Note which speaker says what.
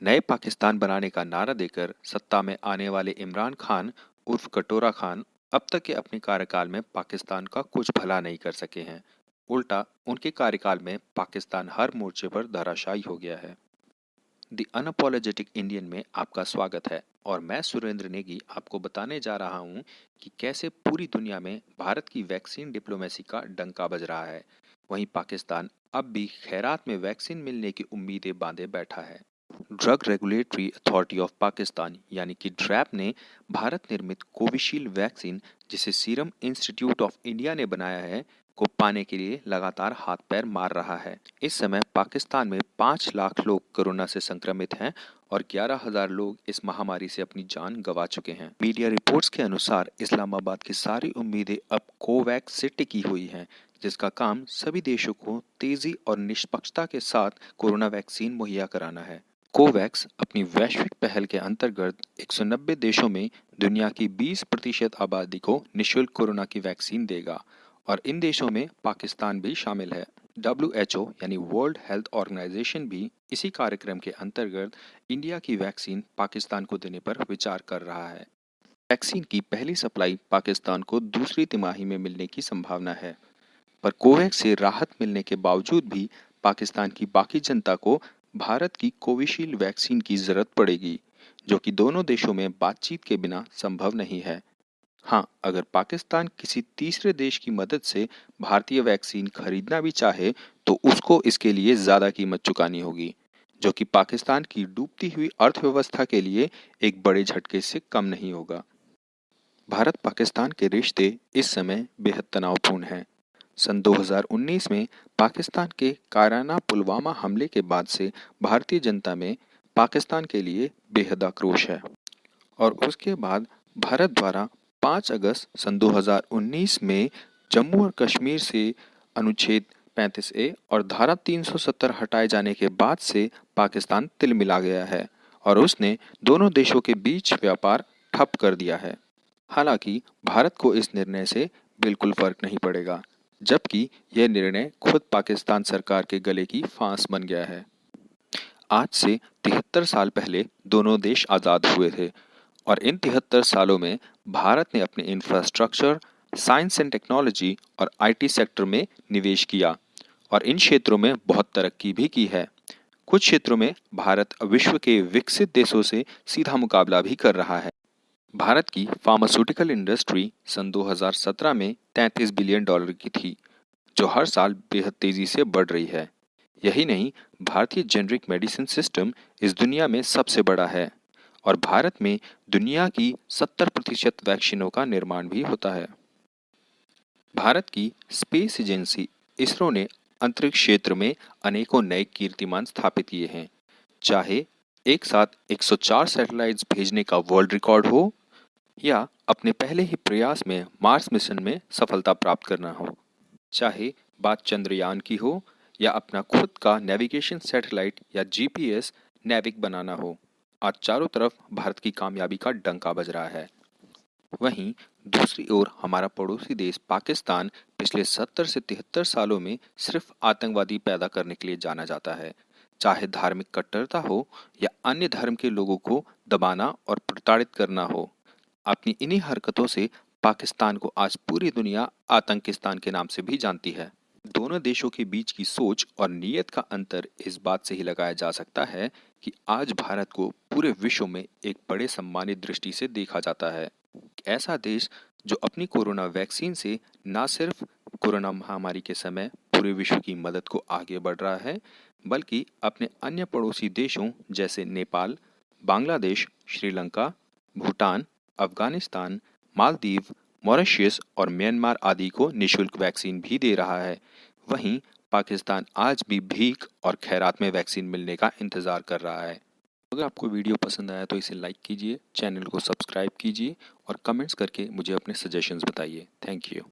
Speaker 1: नए पाकिस्तान बनाने का नारा देकर सत्ता में आने वाले इमरान खान उर्फ कटोरा खान अब तक के अपने कार्यकाल में पाकिस्तान का कुछ भला नहीं कर सके हैं। उल्टा उनके कार्यकाल में पाकिस्तान हर मोर्चे पर धराशायी हो गया है। द अनअपोलोजेटिक इंडियन में आपका स्वागत है और मैं सुरेंद्र नेगी आपको बताने जा रहा हूं कि कैसे पूरी दुनिया में भारत की वैक्सीन डिप्लोमेसी का डंका बज रहा है। वहीं पाकिस्तान अब भी खैरात में वैक्सीन मिलने की उम्मीदें बांधे बैठा है। Drug regulatory authority of Pakistan यानी कि ड्रैप ने भारत निर्मित कोविशील्ड वैक्सीन, जिसे सीरम इंस्टीट्यूट ऑफ इंडिया ने बनाया है, को पाने के लिए लगातार हाथ पैर मार रहा है। इस समय पाकिस्तान में 5 लाख लोग कोरोना से संक्रमित हैं और 11,000 लोग इस महामारी से अपनी जान गंवा चुके हैं। मीडिया रिपोर्ट्स के अनुसार इस्लामाबाद की सारी उम्मीदें अब कोवैक्स से टिकी हुई हैं, जिसका काम सभी देशों को तेजी और निष्पक्षता के साथ कोरोना वैक्सीन मुहैया कराना है। कोवैक्स अपनी वैश्विक पहल के अंतर्गत 190 देशों में दुनिया की 20% आबादी को निःशुल्क कोरोना की वैक्सीन देगा और इन देशों में पाकिस्तान भी शामिल है। WHO यानी वर्ल्ड हेल्थ ऑर्गेनाइजेशन भी इसी कार्यक्रम के अंतर्गत इंडिया की वैक्सीन पाकिस्तान को देने पर विचार कर रहा है। वैक्सीन की पहली सप्लाई पाकिस्तान को दूसरी तिमाही में मिलने की संभावना है, पर कोवैक्स से राहत मिलने के बावजूद भी पाकिस्तान की बाकी जनता को भारत की कोविशील्ड वैक्सीन की जरूरत पड़ेगी, जो कि दोनों देशों में बातचीत के बिना संभव नहीं है। हाँ, अगर पाकिस्तान किसी तीसरे देश की मदद से भारतीय वैक्सीन खरीदना भी चाहे तो उसको इसके लिए ज्यादा कीमत चुकानी होगी, जो कि पाकिस्तान की डूबती हुई अर्थव्यवस्था के लिए एक बड़े झटके से कम नहीं होगा। भारत पाकिस्तान के रिश्ते इस समय बेहद तनावपूर्ण हैं। सन 2019 में पाकिस्तान के कायराना पुलवामा हमले के बाद से भारतीय जनता में पाकिस्तान के लिए बेहद आक्रोश है और उसके बाद भारत द्वारा 5 अगस्त सन 2019 में जम्मू और कश्मीर से अनुच्छेद 35A और धारा 370 हटाए जाने के बाद से पाकिस्तान तिलमिला गया है और उसने दोनों देशों के बीच व्यापार ठप कर दिया है। हालांकि भारत को इस निर्णय से बिल्कुल फर्क नहीं पड़ेगा, जबकि यह निर्णय खुद पाकिस्तान सरकार के गले की फांस बन गया है। आज से 73 साल पहले दोनों देश आज़ाद हुए थे और इन 73 सालों में भारत ने अपने इंफ्रास्ट्रक्चर, साइंस एंड टेक्नोलॉजी और IT सेक्टर में निवेश किया और इन क्षेत्रों में बहुत तरक्की भी की है। कुछ क्षेत्रों में भारत विश्व के विकसित देशों से सीधा मुकाबला भी कर रहा है। भारत की फार्मास्यूटिकल इंडस्ट्री सन 2017 में $33 बिलियन की थी, जो हर साल बेहद तेजी से बढ़ रही है। यही नहीं, भारतीय जेनरिक मेडिसिन सिस्टम इस दुनिया में सबसे बड़ा है और भारत में दुनिया की 70% वैक्सीनों का निर्माण भी होता है। भारत की स्पेस एजेंसी इसरो ने अंतरिक्ष क्षेत्र में अनेकों नए कीर्तिमान स्थापित किए हैं, चाहे एक साथ 104 सैटेलाइट्स भेजने का वर्ल्ड रिकॉर्ड हो या अपने पहले ही प्रयास में मार्स मिशन में सफलता प्राप्त करना हो। चाहे बात चंद्रयान की हो या अपना खुद का नेविगेशन सैटेलाइट या GPS नेविक बनाना हो, आज चारों तरफ भारत की कामयाबी का डंका बज रहा है। वहीं दूसरी ओर हमारा पड़ोसी देश पाकिस्तान पिछले 70 से 73 सालों में सिर्फ आतंकवादी पैदा करने के लिए जाना जाता है। चाहे धार्मिक कट्टरता हो या अन्य धर्म के लोगों को दबाना और प्रताड़ित करना हो, अपनी इन्हीं हरकतों से पाकिस्तान को आज पूरी दुनिया आतंकिस्तान के नाम से भी जानती है। दोनों देशों के बीच की सोच और नीयत का अंतर इस बात से ही लगाया जा सकता है कि आज भारत को पूरे विश्व में एक बड़े सम्मानित दृष्टि से देखा जाता है। ऐसा देश जो अपनी कोरोना वैक्सीन से न सिर्फ कोरोना महामारी के समय पूरे विश्व की मदद को आगे बढ़ रहा है, बल्कि अपने अन्य पड़ोसी देशों जैसे नेपाल, बांग्लादेश, श्रीलंका, भूटान, अफगानिस्तान, मालदीव, मॉरिशस और म्यांमार आदि को निःशुल्क वैक्सीन भी दे रहा है। वहीं पाकिस्तान आज भी भीख और खैरात में वैक्सीन मिलने का इंतजार कर रहा है। अगर आपको वीडियो पसंद आया तो इसे लाइक कीजिए, चैनल को सब्सक्राइब कीजिए और कमेंट्स करके मुझे अपने सजेशंस बताइए। Thank you.